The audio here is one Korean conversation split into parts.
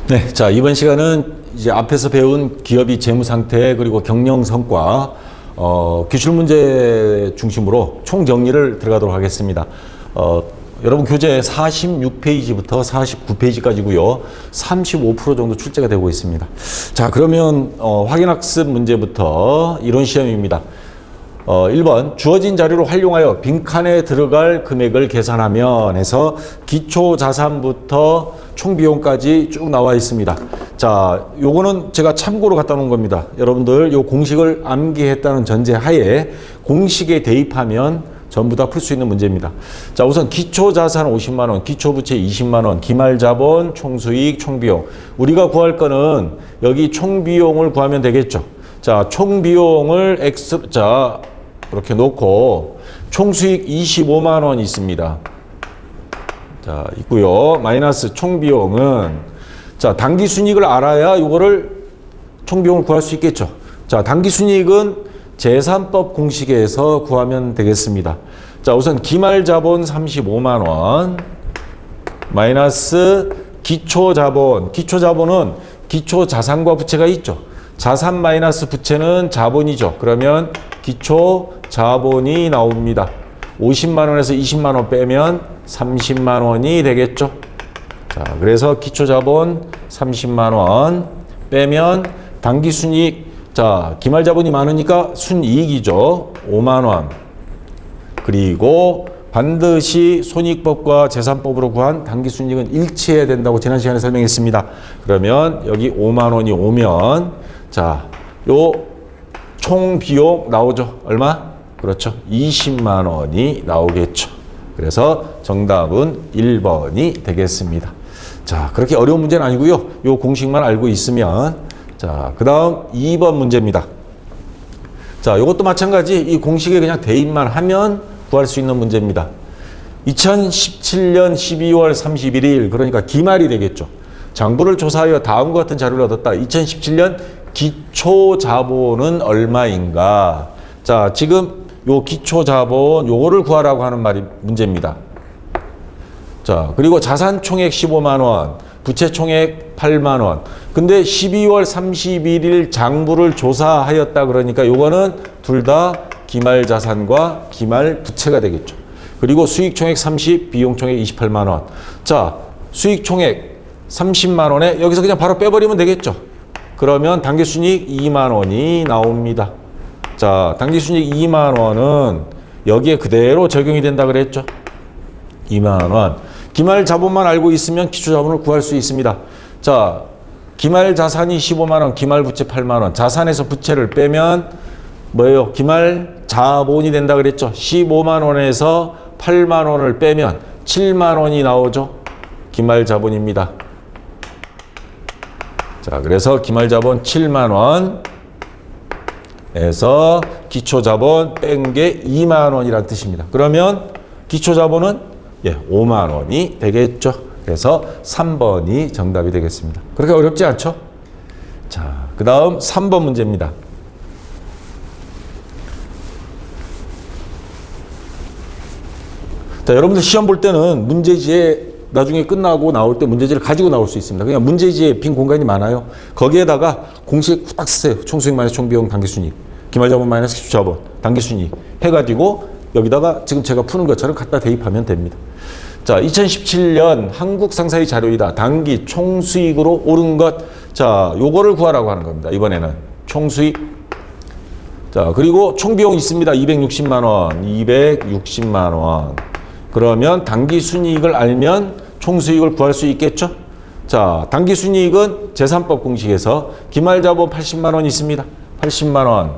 네, 자, 이번 시간은 이제 앞에서 배운 기업이 재무 상태 그리고 경영 성과 기출 문제 중심으로 총 정리를 들어가도록 하겠습니다. 여러분 교재 46페이지부터 49페이지까지고요. 35% 정도 출제가 되고 있습니다. 자, 그러면 확인학습 문제부터 이론 시험입니다. 1번 주어진 자료를 활용하여 빈칸에 들어갈 금액을 계산하면 해서 기초자산부터 총비용까지 쭉 나와 있습니다. 자, 요거는 제가 참고로 갖다 놓은 겁니다. 여러분들 요 공식을 암기했다는 전제하에 공식에 대입하면 전부 다 풀 수 있는 문제입니다. 자, 우선 기초자산 50만 원, 기초부채 20만 원, 기말자본, 총수익, 총비용. 우리가 구할 거는 여기 총비용을 구하면 되겠죠. 자, 총비용을 이렇게 놓고 총수익 25만 원 있습니다. 자, 있고요. 마이너스 총비용은 자, 당기순이익을 알아야 이거를 총비용을 구할 수 있겠죠. 자, 당기순이익은 재산법 공식에서 구하면 되겠습니다. 자, 우선 기말자본 35만 원 마이너스 기초자본. 기초자본은 기초자산과 부채가 있죠. 자산 마이너스 부채는 자본이죠. 그러면 기초자본이 나옵니다. 50만 원에서 20만 원 빼면 30만 원이 되겠죠. 자, 그래서 기초자본 30만 원 빼면 당기순이익. 자, 기말자본이 많으니까 순이익이죠. 5만 원. 그리고 반드시 손익법과 재산법으로 구한 당기순이익은 일치해야 된다고 지난 시간에 설명했습니다. 그러면 여기 5만 원이 오면 자, 요 총비용 나오죠. 얼마? 그렇죠. 20만 원이 나오겠죠. 그래서 정답은 1번이 되겠습니다. 자, 그렇게 어려운 문제는 아니고요. 요 공식만 알고 있으면 자, 그 다음 2번 문제입니다. 자, 이것도 마찬가지 이 공식에 그냥 대입만 하면 구할 수 있는 문제입니다. 2017년 12월 31일 그러니까 기말이 되겠죠. 장부를 조사하여 다음과 같은 자료를 얻었다. 2017년 기초자본은 얼마인가? 자, 지금 요 기초자본 요거를 구하라고 하는 문제입니다. 자, 그리고 자산총액 15만 원, 부채총액 8만 원. 근데 12월 31일 장부를 조사하였다 그러니까 요거는 둘 다 기말자산과 기말부채가 되겠죠. 그리고 수익총액 30, 비용총액 28만 원. 자, 수익총액 30만 원에 여기서 그냥 바로 빼버리면 되겠죠. 그러면 당기순이익 2만 원이 나옵니다. 자, 당기순이익 2만 원은 여기에 그대로 적용이 된다 그랬죠. 2만 원. 기말자본만 알고 있으면 기초자본을 구할 수 있습니다. 자, 기말자산이 15만 원, 기말부채 8만 원. 자산에서 부채를 빼면 뭐예요? 기말자본이 된다 그랬죠. 15만 원에서 8만 원을 빼면 7만 원이 나오죠. 기말자본입니다. 자, 그래서 기말자본 7만 원에서 기초자본 뺀 게 2만 원이란 뜻입니다. 그러면 기초자본은 5만 원이 되겠죠. 그래서 3번이 정답이 되겠습니다. 그렇게 어렵지 않죠? 자, 그 다음 3번 문제입니다. 자, 여러분들 시험 볼 때는 문제지에 나중에 끝나고 나올 때 문제지를 가지고 나올 수 있습니다. 그냥 문제지에 빈 공간이 많아요. 거기에다가 공식 딱 쓰세요. 총수익 마이너스 총비용 당기순이익, 기말자본 마이너스 기초자본 당기순이익 해가지고 여기다가 지금 제가 푸는 것처럼 갖다 대입하면 됩니다. 자, 2017년 한국 상사의 자료이다. 당기 총수익으로 오른 것. 자, 요거를 구하라고 하는 겁니다. 이번에는 총수익. 자, 그리고 총비용 있습니다. 260만 원, 260만 원. 그러면 당기순이익을 알면 총수익을 구할 수 있겠죠? 자, 당기순이익은 재산법 공식에서 기말자본 80만 원 있습니다. 80만 원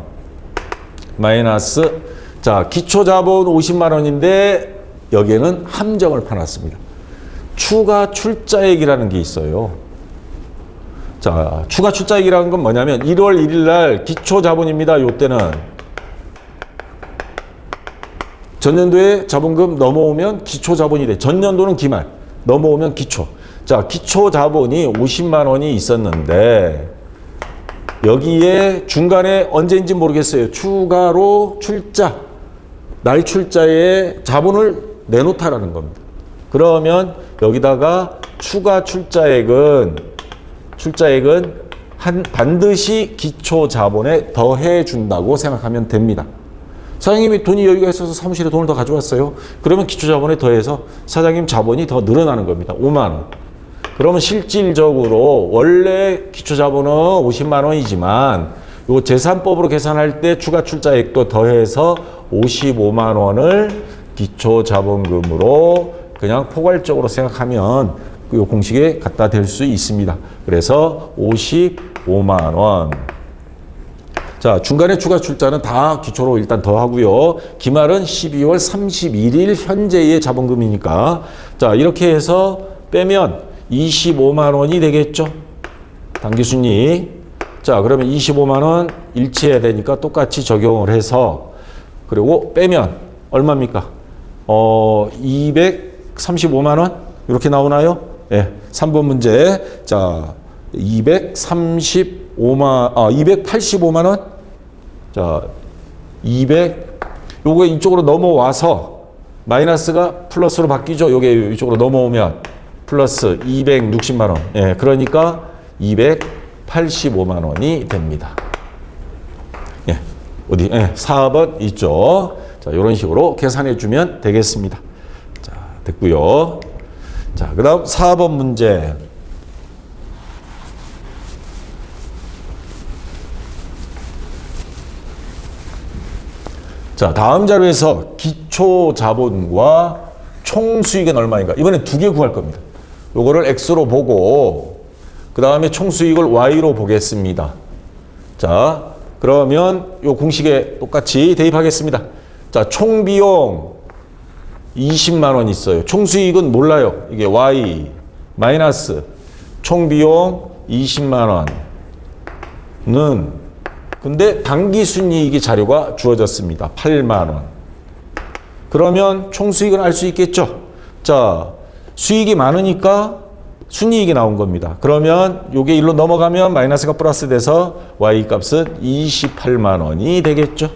마이너스 자, 기초자본 50만 원인데 여기에는 함정을 파놨습니다. 추가 출자액이라는 게 있어요. 자, 추가 출자액이라는 건 뭐냐면 1월 1일 날 기초자본입니다. 요때는 전년도에 자본금 넘어오면 기초자본이 돼. 전년도는 기말, 넘어오면 기초. 자, 기초자본이 50만 원이 있었는데 여기에 중간에 언제인지 모르겠어요. 추가로 출자, 날 출자에 자본을 내놓다라는 겁니다. 그러면 여기다가 추가 출자액은 출자액은 반드시 기초 자본에 더해 준다고 생각하면 됩니다. 사장님이 돈이 여유가 있어서 사무실에 돈을 더 가져왔어요. 그러면 기초 자본에 더해서 사장님 자본이 더 늘어나는 겁니다. 5만 원. 그러면 실질적으로 원래 기초 자본은 50만 원이지만 요 재산법으로 계산할 때 추가 출자액도 더해서 55만 원을 기초 자본금으로 그냥 포괄적으로 생각하면 이 공식에 갖다 댈 수 있습니다. 그래서 55만 원. 자, 중간에 추가 출자는 다 기초로 일단 더하고요. 기말은 12월 31일 현재의 자본금이니까. 자, 이렇게 해서 빼면 25만 원이 되겠죠. 당기순이익. 자, 그러면 25만 원 일치해야 되니까 똑같이 적용을 해서 그리고 빼면 얼마입니까? 235만 원? 이렇게 나오나요? 예. 3번 문제. 자, 285만 원? 자, 요게 이쪽으로 넘어와서 마이너스가 플러스로 바뀌죠. 요게 이쪽으로 넘어오면 플러스 260만 원. 예. 그러니까 285만 원이 됩니다. 예. 어디? 예. 4번 있죠. 자, 이런 식으로 계산해 주면 되겠습니다. 자, 됐고요. 자, 그다음 4번 문제. 자, 다음 자료에서 기초 자본과 총 수익은 얼마인가? 이번에 두 개 구할 겁니다. 요거를 X로 보고 그 다음에 총 수익을 Y로 보겠습니다. 자, 그러면 요 공식에 똑같이 대입하겠습니다. 자, 총 비용 20만 원 있어요. 총 수익은 몰라요. 이게 Y 마이너스 총 비용 20만 원은 근데 당기순이익이 자료가 주어졌습니다. 8만 원. 그러면 총 수익은 알 수 있겠죠? 자, 수익이 많으니까 순이익이 나온 겁니다. 그러면 요게 1로 넘어가면 마이너스가 플러스 돼서 Y 값은 28만 원이 되겠죠?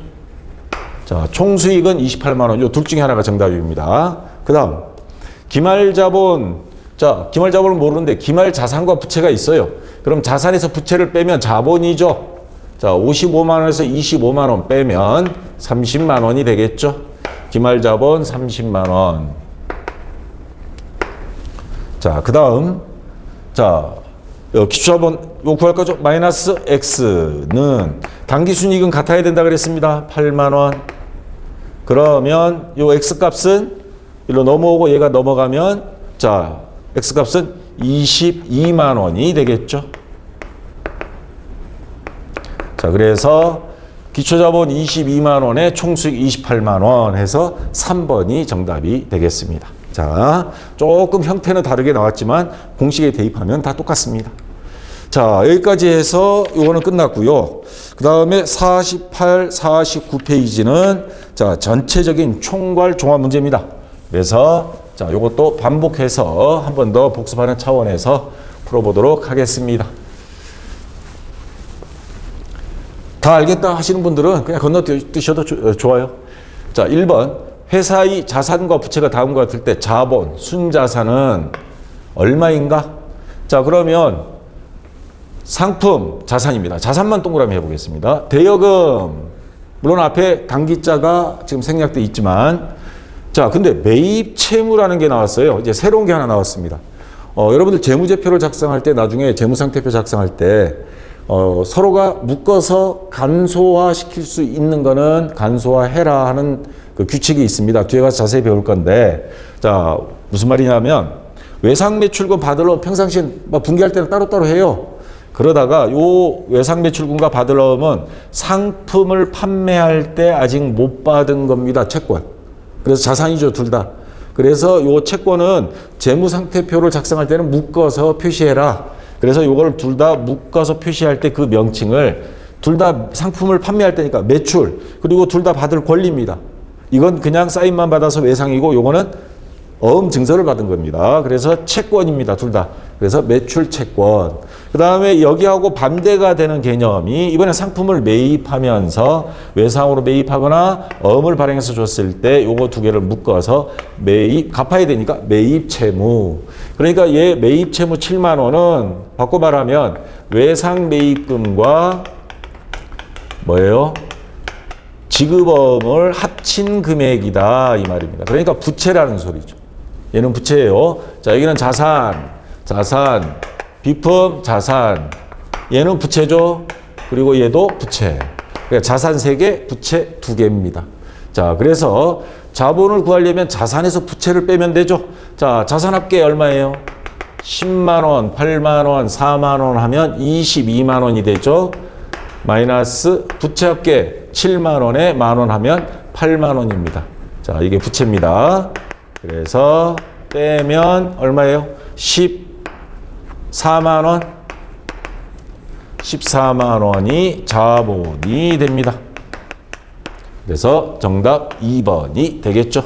자, 총 수익은 28만 원. 요 둘 중에 하나가 정답입니다. 그 다음, 기말자본. 자, 기말자본을 모르는데 기말자산과 부채가 있어요. 그럼 자산에서 부채를 빼면 자본이죠. 자, 55만 원에서 25만 원 빼면 30만 원이 되겠죠. 기말자본 30만 원. 자, 그 다음. 자, 기초자본 요 구할 거죠? 마이너스 X는 당기순이익은 같아야 된다 그랬습니다. 8만 원. 그러면 요 X 값은 일로 넘어오고 얘가 넘어가면 자, X 값은 22만 원이 되겠죠. 자, 그래서 기초자본 22만 원에 총수익 28만 원 해서 3번이 정답이 되겠습니다. 자, 조금 형태는 다르게 나왔지만 공식에 대입하면 다 똑같습니다. 자, 여기까지 해서 이거는 끝났고요. 그 다음에 48, 49페이지는 자, 전체적인 총괄 종합 문제입니다. 그래서 자, 이것도 반복해서 한 번 더 복습하는 차원에서 풀어보도록 하겠습니다. 다 알겠다 하시는 분들은 그냥 건너뛰셔도 좋아요. 자, 1번. 회사의 자산과 부채가 다음과 같을 때 자본, 순자산은 얼마인가? 자, 그러면 상품, 자산입니다. 자산만 동그라미 해보겠습니다. 대여금, 물론 앞에 당기자가 지금 생략돼 있지만 자, 근데 매입 채무라는 게 나왔어요. 이제 새로운 게 하나 나왔습니다. 여러분들 재무제표를 작성할 때 나중에 재무상태표 작성할 때 서로가 묶어서 간소화시킬 수 있는 거는 간소화해라 하는 그 규칙이 있습니다. 뒤에 가서 자세히 배울 건데 자, 무슨 말이냐면 외상매출금 받으러 평상시에 막 분기할 때는 따로따로 해요. 그러다가 요 외상매출금과 받으러면 상품을 판매할 때 아직 못 받은 겁니다. 채권. 그래서 자산이죠, 둘 다. 그래서 요 채권은 재무상태표를 작성할 때는 묶어서 표시해라. 그래서 요거를 둘 다 묶어서 표시할 때 그 명칭을 둘 다 상품을 판매할 때니까 매출 그리고 둘 다 받을 권리입니다. 이건 그냥 사인만 받아서 외상이고 요거는 어음 증서를 받은 겁니다. 그래서 채권입니다. 둘 다. 그래서 매출 채권. 그 다음에 여기하고 반대가 되는 개념이 이번에 상품을 매입하면서 외상으로 매입하거나 어음을 발행해서 줬을 때 요거 두 개를 묶어서 갚아야 되니까 매입 채무. 그러니까 얘 매입 채무 7만 원은 바꿔 말하면 외상 매입금과 뭐예요? 지급어음을 합친 금액이다 이 말입니다. 그러니까 부채라는 소리죠. 얘는 부채예요. 자, 여기는 자산, 비품, 자산. 얘는 부채죠. 그리고 얘도 부채. 그러니까 자산 3개, 부채 2개입니다. 자, 그래서 자본을 구하려면 자산에서 부채를 빼면 되죠. 자, 자산 합계 얼마예요? 10만 원, 8만 원, 4만 원 하면 22만 원이 되죠. 마이너스 부채 합계 7만 원에 만 원 하면 8만 원입니다. 자, 이게 부채입니다. 그래서 빼면 얼마예요? 14만 원. 14만 원이 자본이 됩니다. 그래서 정답 2번이 되겠죠.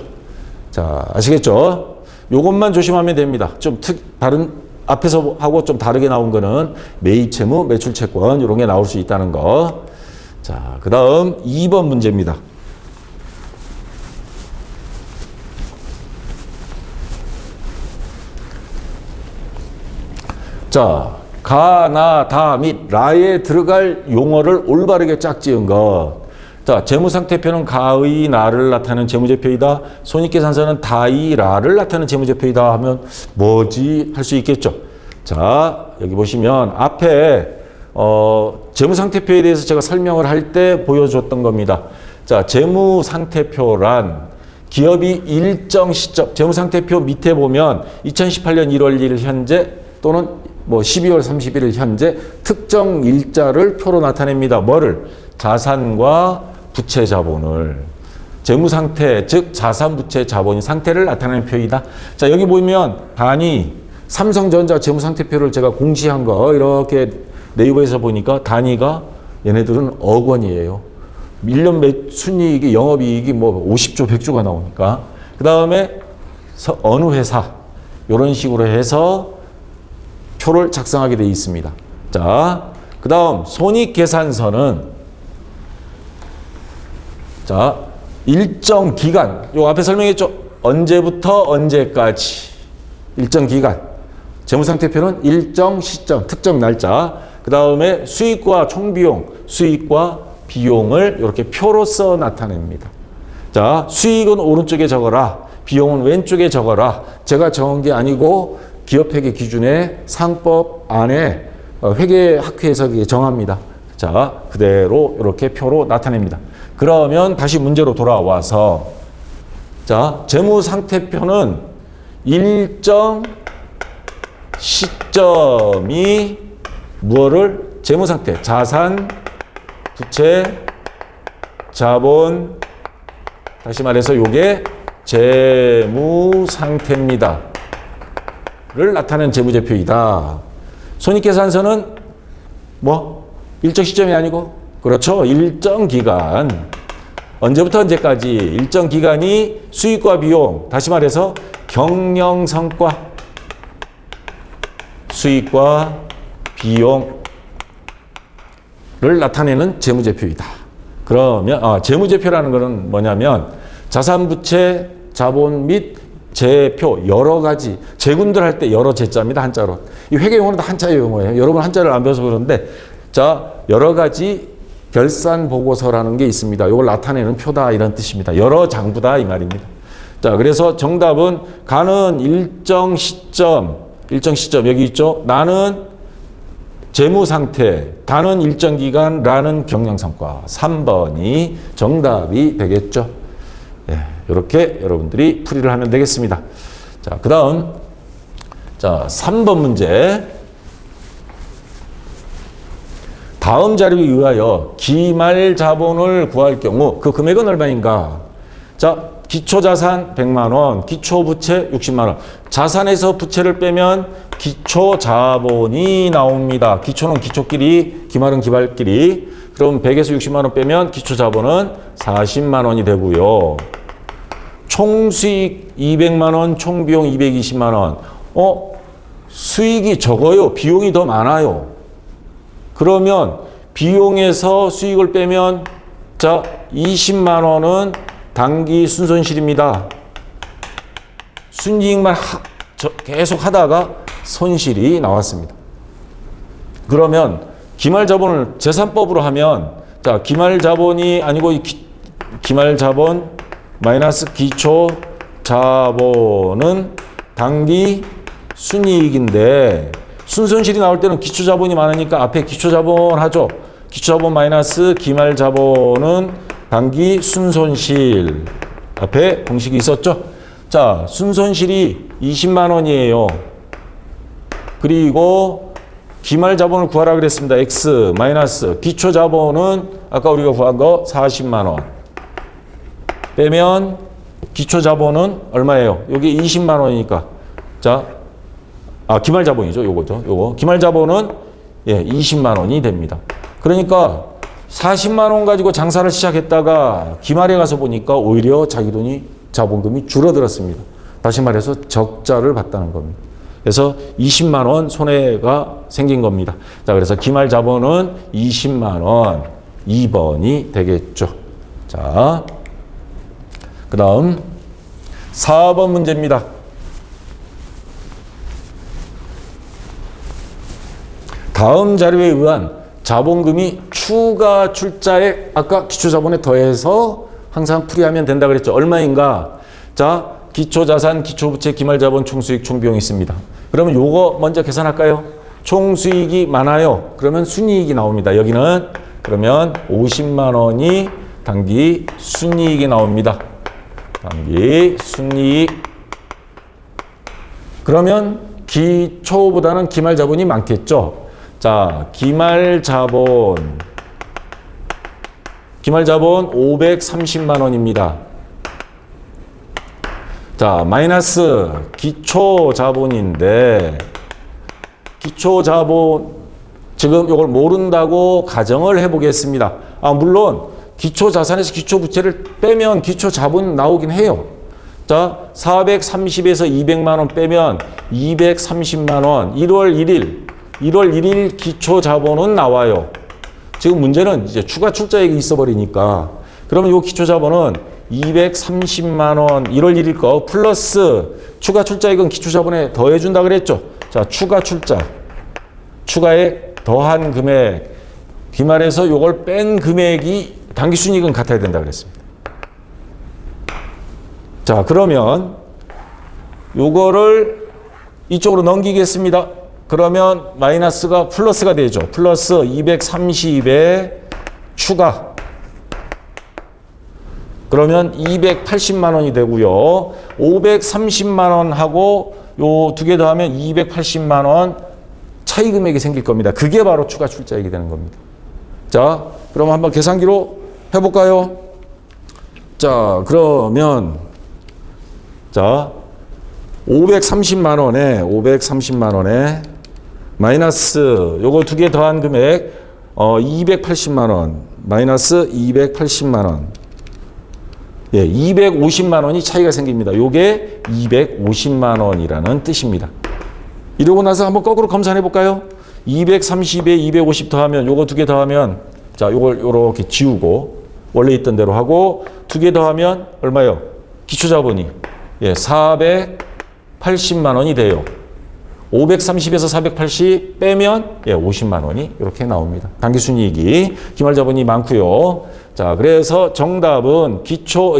자, 아시겠죠? 요것만 조심하면 됩니다. 좀 다른 앞에서 하고 좀 다르게 나온 거는 매입 채무, 매출 채권 이런 게 나올 수 있다는 거. 자, 그다음 2번 문제입니다. 자, 가, 나, 다, 및, 라에 들어갈 용어를 올바르게 짝지은 것. 자, 재무상태표는 가의, 나를 나타내는 재무제표이다. 손익계산서는 다의, 라를 나타내는 재무제표이다 하면 뭐지? 할 수 있겠죠. 자, 여기 보시면 앞에 재무상태표에 대해서 제가 설명을 할 때 보여줬던 겁니다. 자, 재무상태표란 기업이 일정 시점, 재무상태표 밑에 보면 2018년 1월 1일 현재 또는 뭐 12월 31일 현재 특정 일자를 표로 나타냅니다. 뭐를? 자산과 부채 자본을. 재무상태, 즉 자산, 부채, 자본이 상태를 나타내는 표이다. 자, 여기 보면 단위, 삼성전자 재무상태표를 제가 공시한 거 이렇게 네이버에서 보니까 단위가 얘네들은 억 원이에요. 1년 순이익이, 영업이익이 뭐 50조, 100조가 나오니까. 그 다음에 어느 회사 이런 식으로 해서 표를 작성하게 되어 있습니다. 자, 그 다음 손익계산서는 자, 일정 기간, 요 앞에 설명했죠. 언제부터 언제까지 일정 기간. 재무상태표는 일정 시점, 특정 날짜. 그 다음에 수익과 총비용, 수익과 비용을 이렇게 표로써 나타냅니다. 자, 수익은 오른쪽에 적어라. 비용은 왼쪽에 적어라. 제가 정한 게 아니고 기업회계 기준의 상법 안에 회계학회에서 정합니다. 자, 그대로 이렇게 표로 나타냅니다. 그러면 다시 문제로 돌아와서 자, 재무상태표는 일정 시점이 무엇을? 재무상태, 자산, 부채, 자본, 다시 말해서 요게 재무상태입니다. 를 나타내는 재무제표이다. 손익계산서는 뭐 일정 시점이 아니고 그렇죠. 일정 기간. 언제부터 언제까지 일정 기간이 수익과 비용, 다시 말해서 경영성과 수익과 비용을 나타내는 재무제표이다. 그러면 재무제표라는 것은 뭐냐면 자산, 부채, 자본 및 제표 여러 가지 재군들 할 때 여러 제자입니다. 한자로. 이 회계 용어는 다 한자 용어예요. 여러분 한자를 안 배워서 그러는데 자, 여러 가지 결산 보고서라는 게 있습니다. 이걸 나타내는 표다 이런 뜻입니다. 여러 장부다 이 말입니다. 자, 그래서 정답은 가는 일정 시점 여기 있죠. 나는 재무 상태, 다는 일정 기간, 라는 경영 성과. 3번이 정답이 되겠죠. 네, 이렇게 여러분들이 풀이를 하면 되겠습니다. 자, 그다음 자, 3번 문제. 다음 자료에 의하여 기말 자본을 구할 경우 그 금액은 얼마인가? 자, 기초자산 100만 원, 기초부채 60만 원. 자산에서 부채를 빼면 기초자본이 나옵니다. 기초는 기초끼리, 기말은 기말끼리. 그럼 100에서 60만 원 빼면 기초자본은 40만 원이 되고요. 총수익 200만 원, 총비용 220만 원. 수익이 적어요. 비용이 더 많아요. 그러면 비용에서 수익을 빼면 자 20만 원은 단기 순손실입니다. 순이익만 계속 하다가 손실이 나왔습니다. 그러면 기말자본을 재산법으로 하면 자 기말자본이 아니고 기말자본 마이너스 기초자본은 단기 순이익인데 순손실이 나올 때는 기초자본이 많으니까 앞에 기초자본 하죠. 기초자본 마이너스 기말자본은 단기 순손실. 앞에 공식이 있었죠. 자, 순손실이 20만 원이에요. 그리고 기말자본을 구하라 그랬습니다. X 마이너스 기초자본은 아까 우리가 구한 거 40만 원. 빼면 기초자본은 얼마예요? 여기 20만 원이니까. 자, 기말자본이죠. 요거죠. 요거. 기말자본은 20만 원이 됩니다. 그러니까 40만 원 가지고 장사를 시작했다가 기말에 가서 보니까 오히려 자기 돈이 자본금이 줄어들었습니다. 다시 말해서 적자를 봤다는 겁니다. 그래서 20만 원 손해가 생긴 겁니다. 자, 그래서 기말 자본은 20만 원 2번이 되겠죠. 자, 그 다음 4번 문제입니다. 다음 자료에 의한 자본금이 추가 출자액 아까 기초자본에 더해서 항상 풀이하면 된다 그랬죠. 얼마인가? 자, 기초자산, 기초부채, 기말자본, 총수익, 총비용이 있습니다. 그러면 요거 먼저 계산할까요? 총수익이 많아요. 그러면 순이익이 나옵니다. 여기는 그러면 50만 원이 단기 순이익이 나옵니다. 단기 순이익. 그러면 기초보다는 기말자본이 많겠죠. 자, 기말자본 530만 원입니다. 자, 마이너스 기초자본인데 기초자본 지금 이걸 모른다고 가정을 해보겠습니다. 물론 기초자산에서 기초부채를 빼면 기초자본 나오긴 해요. 자, 430에서 200만 원 빼면 230만 원 1월 1일 기초자본은 나와요. 지금 문제는 이제 추가 출자액이 있어버리니까 그러면 이 기초자본은 230만 원 1월 1일 거 플러스 추가 출자액은 기초자본에 더해준다 그랬죠. 자, 추가 출자 추가액 더한 금액 기말에서 이걸 뺀 금액이 당기순이익은 같아야 된다 그랬습니다. 자, 그러면 요거를 이쪽으로 넘기겠습니다. 그러면 마이너스가 플러스가 되죠. 플러스 230에 추가. 그러면 280만 원이 되고요. 530만 원하고 요 두 개 더하면 280만 원 차이 금액이 생길 겁니다. 그게 바로 추가 출자액이 되는 겁니다. 자, 그럼 한번 계산기로 해볼까요? 자, 그러면 자 530만 원에 마이너스 요거 두 개 더한 금액 280만 원 마이너스 280만 원 250만 원이 차이가 생깁니다. 요게 250만 원이라는 뜻입니다. 이러고 나서 한번 거꾸로 검사해 볼까요? 230에 250 더하면 요거 두 개 더하면 자 요걸 요렇게 지우고 원래 있던 대로 하고 두 개 더하면 얼마요? 기초자본이 480만 원이 돼요. 530에서 480 빼면 50만 원이 이렇게 나옵니다. 당기순이익이 기말자본이 많고요. 자, 그래서 정답은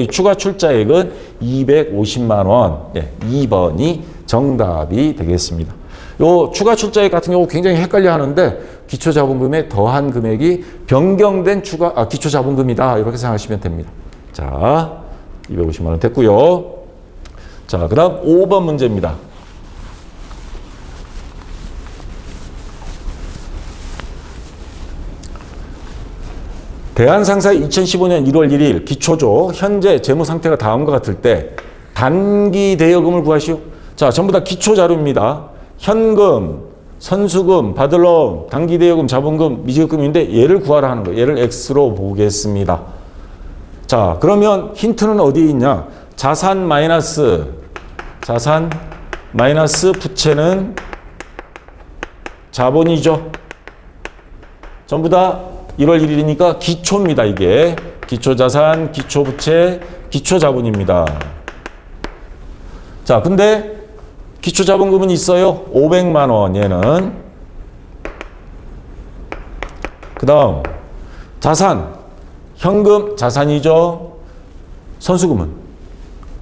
추가 출자액은 250만 원. 2번이 정답이 되겠습니다. 요 추가 출자액 같은 경우 굉장히 헷갈려 하는데 기초자본금에 더한 금액이 변경된 기초자본금이다. 이렇게 생각하시면 됩니다. 자, 250만 원 됐고요. 자, 그다음 5번 문제입니다. 대한상사의 2015년 1월 1일 기초조 현재 재무 상태가 다음과 같을 때 단기 대여금을 구하시오. 자, 전부 다 기초 자료입니다. 현금, 선수금, 받을럼, 단기 대여금, 자본금, 미지급금인데 얘를 구하라 하는 거예요. 얘를 X로 보겠습니다. 자, 그러면 힌트는 어디에 있냐? 자산 마이너스 부채는 자본이죠. 전부 다 1월 1일이니까 기초입니다. 이게 기초자산, 기초부채, 기초자본입니다. 자, 근데 기초자본금은 있어요. 500만 원 얘는. 그 다음 자산, 현금 자산이죠. 선수금은.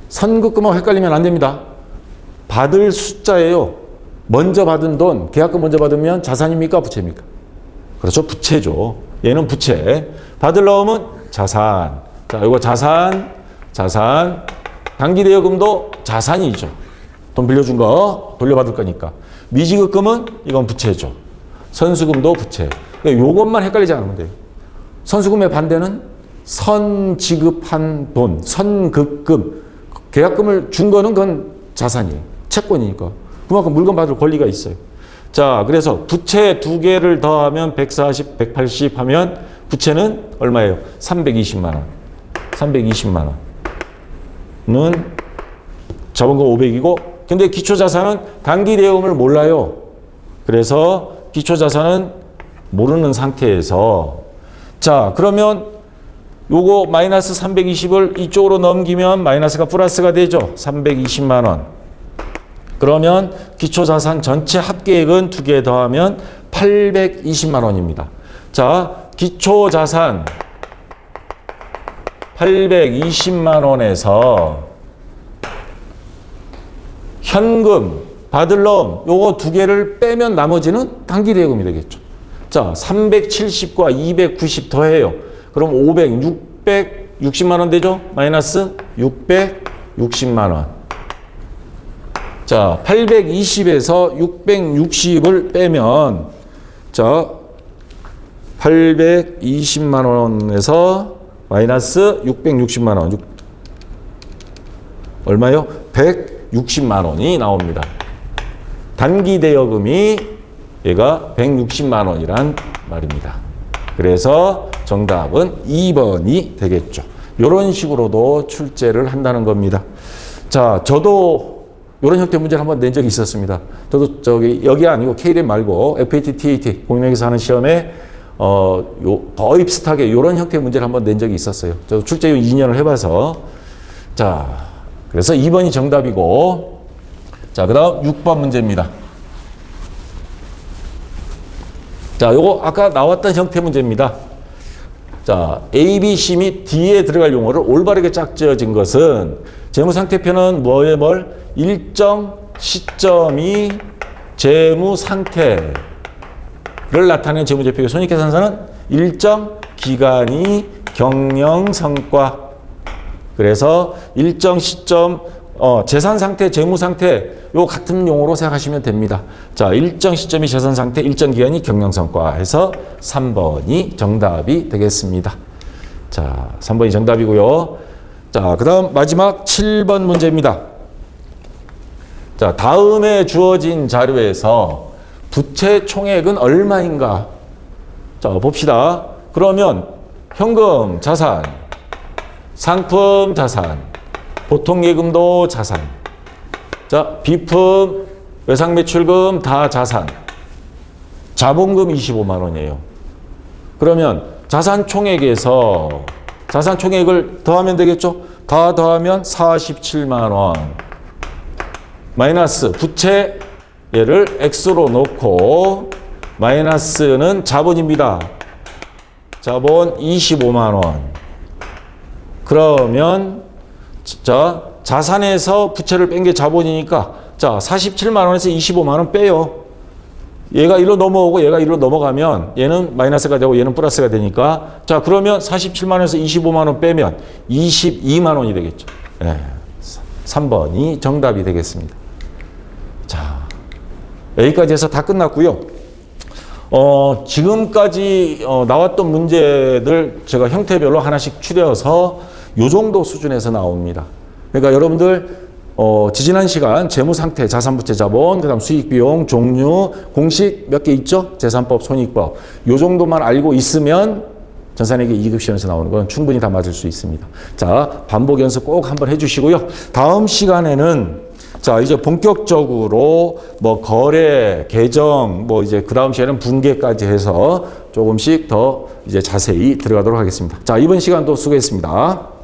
선급금하고 헷갈리면 안 됩니다. 받을 숫자예요. 먼저 받은 돈, 계약금 먼저 받으면 자산입니까? 부채입니까? 그렇죠. 부채죠. 얘는 부채. 받을 놈은 자산. 자, 이거 자산. 단기대여금도 자산이죠. 돈 빌려준 거 돌려받을 거니까. 미지급금은 이건 부채죠. 선수금도 부채. 요것만 헷갈리지 않으면 돼요. 선수금의 반대는 선지급한 돈, 선급금. 계약금을 준 거는 그건 자산이에요. 채권이니까. 그만큼 물건 받을 권리가 있어요. 자, 그래서 부채 두 개를 더하면 140, 180 하면 부채는 얼마예요? 320만 원. 320만 원은 자본금 500이고, 근데 기초자산은 단기대여금을 몰라요. 그래서 기초자산은 모르는 상태에서, 자, 그러면 요거 마이너스 320을 이쪽으로 넘기면 마이너스가 플러스가 되죠. 320만 원. 그러면 기초자산 전체 합계액은 두 개 더하면 820만 원입니다. 자, 기초자산 820만 원에서 현금, 받을 놈 요거 두 개를 빼면 나머지는 단기대여금이 되겠죠. 자, 370과 290 더해요. 그럼 500, 660만 원 되죠? 마이너스 660만 원. 자, 820에서 660을 빼면, 자, 820만 원에서 마이너스 660만 원. 얼마요? 160만 원이 나옵니다. 단기 대여금이 얘가 160만 원이란 말입니다. 그래서 정답은 2번이 되겠죠. 이런 식으로도 출제를 한다는 겁니다. 자, 저도 이런 형태 문제를 한번 낸 적이 있었습니다. 저도 여기 아니고 K랩 말고 FAT, TAT 공인중개사 하는 시험에 거의 비슷하게 이런 형태의 문제를 한번 낸 적이 있었어요. 저도 출제 2년을 해봐서. 자, 그래서 2번이 정답이고, 자, 그 다음 6번 문제입니다. 자, 요거 아까 나왔던 형태 문제입니다. 자, A, B, C 및 D에 들어갈 용어를 올바르게 짝지어진 것은 재무상태표는 뭐에 일정 시점이 재무상태를 나타내는 재무제표의 손익계산서는 일정 기간이 경영성과. 그래서 일정 시점 재산상태, 재무상태 요 같은 용어로 생각하시면 됩니다. 자, 일정 시점이 재산상태, 일정 기간이 경영성과 해서 3번이 정답이 되겠습니다. 자, 3번이 정답이고요. 자, 그 다음 마지막 7번 문제입니다. 자, 다음에 주어진 자료에서 부채 총액은 얼마인가? 자, 봅시다. 그러면 현금 자산, 상품 자산, 보통예금도 자산. 자, 비품, 외상매출금 다 자산. 자본금 25만 원이에요. 그러면 자산 총액에서 자산 총액을 더하면 되겠죠? 다 더하면 47만 원. 마이너스 부채 얘를 X로 놓고 마이너스는 자본입니다. 자본 25만 원. 그러면 자, 자산에서 부채를 뺀 게 자본이니까 자, 47만 원에서 25만 원 빼요. 얘가 1로 넘어오고 얘가 1로 넘어가면 얘는 마이너스가 되고 얘는 플러스가 되니까 자, 그러면 47만 원에서 25만 원 빼면 22만 원이 되겠죠. 네. 3번이 정답이 되겠습니다. 자, 여기까지 해서 다 끝났고요. 지금까지 나왔던 문제들 제가 형태별로 하나씩 추려서 요 정도 수준에서 나옵니다. 그러니까 여러분들 지지난 시간 재무상태, 자산부채, 자본, 그 다음 수익비용, 종류, 공식 몇 개 있죠? 재산법, 손익법. 요 정도만 알고 있으면 전산회계 2급 시험에서 나오는 건 충분히 다 맞을 수 있습니다. 자, 반복 연습 꼭 한번 해주시고요. 다음 시간에는 자, 이제 본격적으로 뭐 거래, 계정, 뭐 이제 그 다음 시간에는 분계까지 해서 조금씩 더 이제 자세히 들어가도록 하겠습니다. 자, 이번 시간도 수고했습니다.